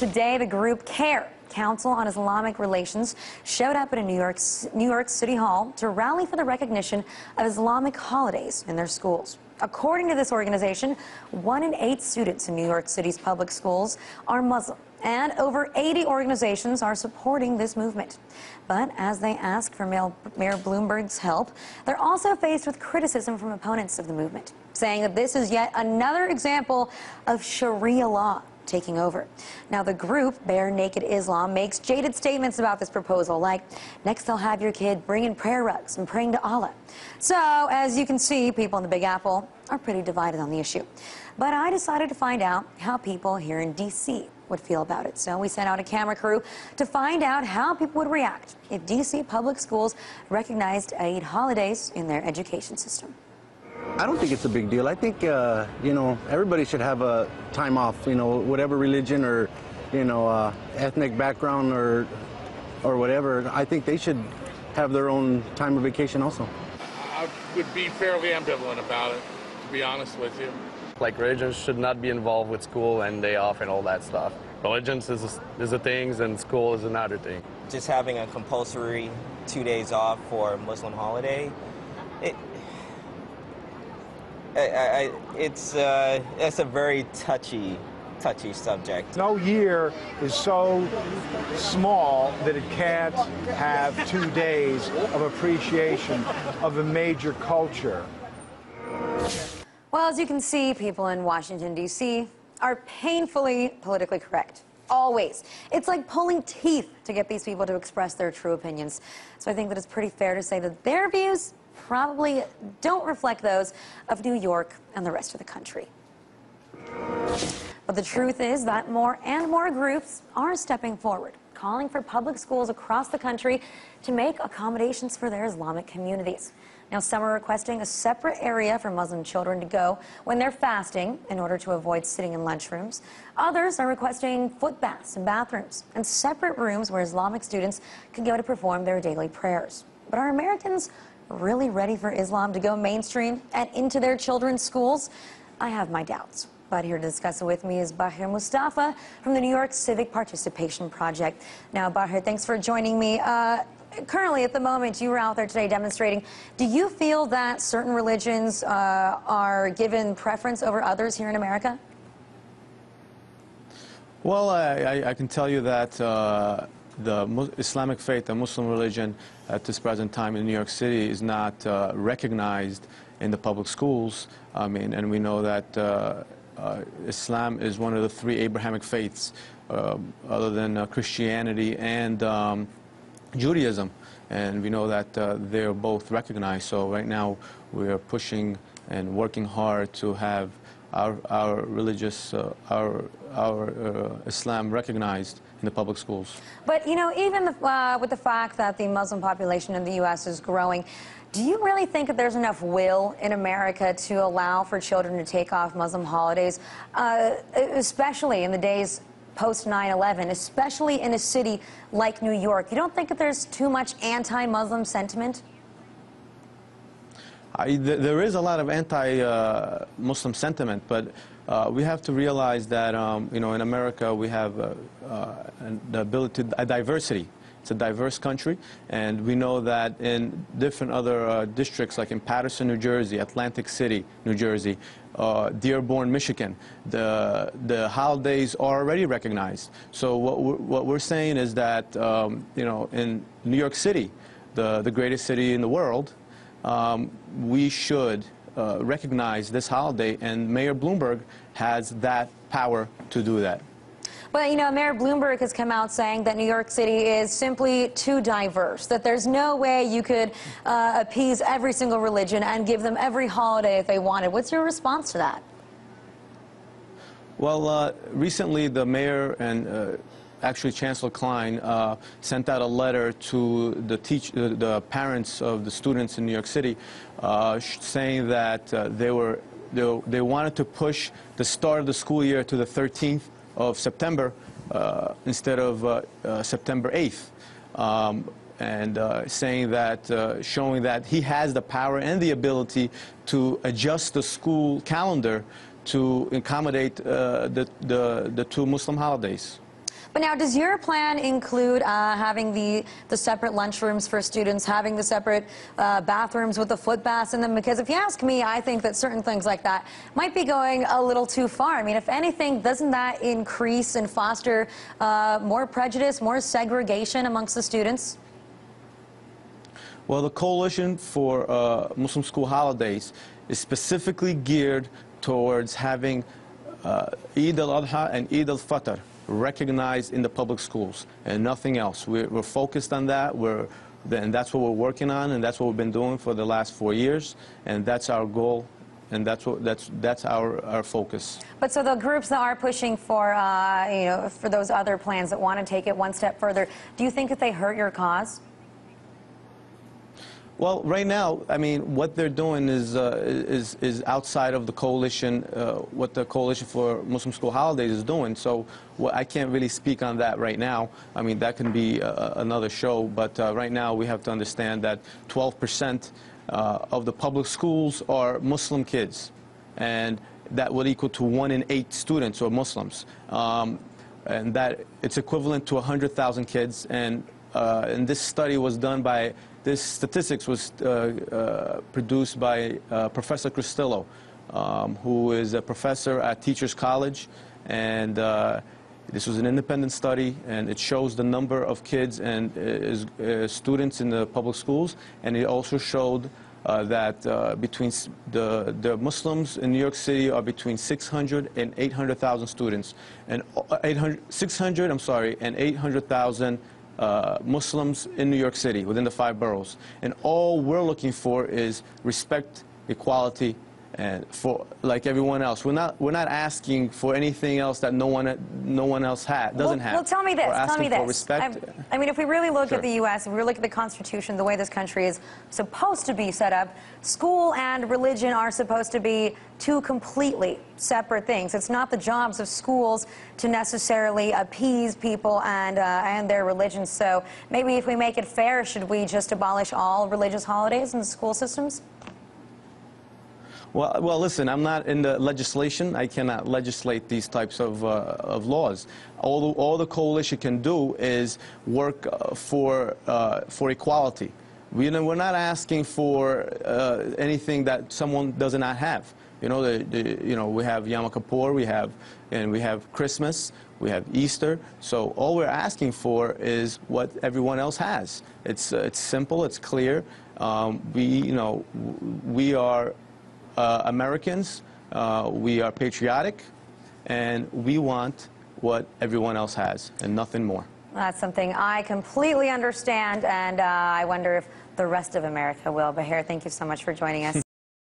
today, the group CARE, Council on Islamic Relations, showed up at a New York City Hall to rally for the recognition of Islamic holidays in their schools. According to this organization, 1 in 8 students in New York City's public schools are Muslim, and over 80 organizations are supporting this movement. But as they ask for Mayor Bloomberg's help, they're also faced with criticism from opponents of the movement, saying that this is yet another example of Sharia law taking over. Now, the group, Bare Naked Islam, makes jaded statements about this proposal, like, next they'll have your kid bringing prayer rugs and praying to Allah. So, as you can see, people in the Big Apple are pretty divided on the issue. But I decided to find out how people here in D.C. would feel about it. So we sent out a camera crew to find out how people would react if D.C. public schools recognized Eid holidays in their education system. I don't think it's a big deal. I think, you know, everybody should have a time off, you know, whatever religion or, you know, ethnic background or whatever. I think they should have their own time of vacation also. I would be fairly ambivalent about it, to be honest with you. Like, religions should not be involved with school and day off and all that stuff. Religions is a thing and school is another thing. Just having a compulsory 2 days off for a Muslim holiday, it's a very touchy subject. No year is so small that it can't have 2 days of appreciation of a major culture. Well, as you can see, people in Washington, D.C. are painfully politically correct. Always. It's like pulling teeth to get these people to express their true opinions. So I think that it's pretty fair to say that their views probably don't reflect those of New York and the rest of the country. But the truth is that more and more groups are stepping forward, calling for public schools across the country to make accommodations for their Islamic communities. Now, some are requesting a separate area for Muslim children to go when they're fasting in order to avoid sitting in lunchrooms. Others are requesting foot baths and bathrooms and separate rooms where Islamic students can go to perform their daily prayers. But are Americans really ready for Islam to go mainstream and into their children's schools? I have my doubts. But here to discuss it with me is Bahir Mustafa from the New York Civic Participation Project. Now, Bahir, thanks for joining me. Currently, at the moment, you were out there today demonstrating. Do you feel that certain religions are given preference over others here in America? Well, I can tell you that the Islamic faith, the Muslim religion, at this present time in New York City is not recognized in the public schools. I mean, and we know that Islam is one of the 3 Abrahamic faiths, other than Christianity and Judaism, and we know that they're both recognized. So right now we are pushing and working hard to have our religious, our Islam recognized in the public schools. But, you know, even with the fact that the Muslim population in the U.S. is growing, do you really think that there's enough will in America to allow for children to take off Muslim holidays, especially in the days post 9/11, especially in a city like New York? You don't think that there's too much anti-Muslim sentiment? There is a lot of anti-Muslim sentiment, but we have to realize that you know, in America we have the ability to diversity. It's a diverse country, and we know that in different other districts, like in Paterson, New Jersey, Atlantic City, New Jersey, Dearborn, Michigan, the holidays are already recognized. So what we're saying is that you know, in New York City, the greatest city in the world, we should recognize this holiday, and Mayor Bloomberg has that power to do that. But, you know, Mayor Bloomberg has come out saying that New York City is simply too diverse, that there's no way you could appease every single religion and give them every holiday if they wanted. What's your response to that? Well, recently the mayor and actually Chancellor Klein sent out a letter to the parents of the students in New York City saying that they wanted to push the start of the school year to the 13th of September instead of September 8th, and saying that, showing that he has the power and the ability to adjust the school calendar to accommodate the 2 Muslim holidays. But now, does your plan include having the separate lunchrooms for students, having the separate bathrooms with the foot baths in them? Because if you ask me, I think that certain things like that might be going a little too far. I mean, if anything, doesn't that increase and foster more prejudice, more segregation amongst the students? Well, the Coalition for Muslim School Holidays is specifically geared towards having Eid al-Adha and Eid al-Fitr recognized in the public schools and nothing else. We're focused on that. And that's what we're working on, and that's what we've been doing for the last 4 years, and that's our goal, and that's our focus. But so the groups that are pushing for you know, for those other plans that want to take it one step further, do you think that they hurt your cause? Well, right now, I mean, what they're doing is outside of the coalition, what the Coalition for Muslim School Holidays is doing. So I can't really speak on that right now. I mean, that can be another show. But right now, we have to understand that 12% of the public schools are Muslim kids, and that would equal to 1 in 8 students are Muslims, and that it's equivalent to 100,000 kids. And this study was done by. This statistics was produced by Professor Cristillo, who is a professor at Teachers College, and this was an independent study, and it shows the number of kids and students in the public schools, and it also showed that between the Muslims in New York City are between 600 and 800,000 students, and 800,000 Muslims in New York City, within the 5 boroughs. And all we're looking for is respect, equality, and for like everyone else. We're not asking for anything else that no one else doesn't have. Well, tell me this. We're Tell me asking for this. respect. I mean, if we really look Sure. at the U.S., if we look at the Constitution, the way this country is supposed to be set up, school and religion are supposed to be 2 completely separate things. It's not the jobs of schools to necessarily appease people and their religion. So maybe if we make it fair, should we just abolish all religious holidays in the school systems? Well, listen, I'm not in the legislation. I cannot legislate these types of laws. All the coalition can do is work for equality. We're not asking for anything that someone does not have. You know, we have Yom Kippur, we have Christmas, we have Easter. So all we're asking for is what everyone else has. It's simple, it's clear. We are Americans, we are patriotic, and we want what everyone else has and nothing more. That's something I completely understand, and I wonder if the rest of America will. Bahir, thank you so much for joining us.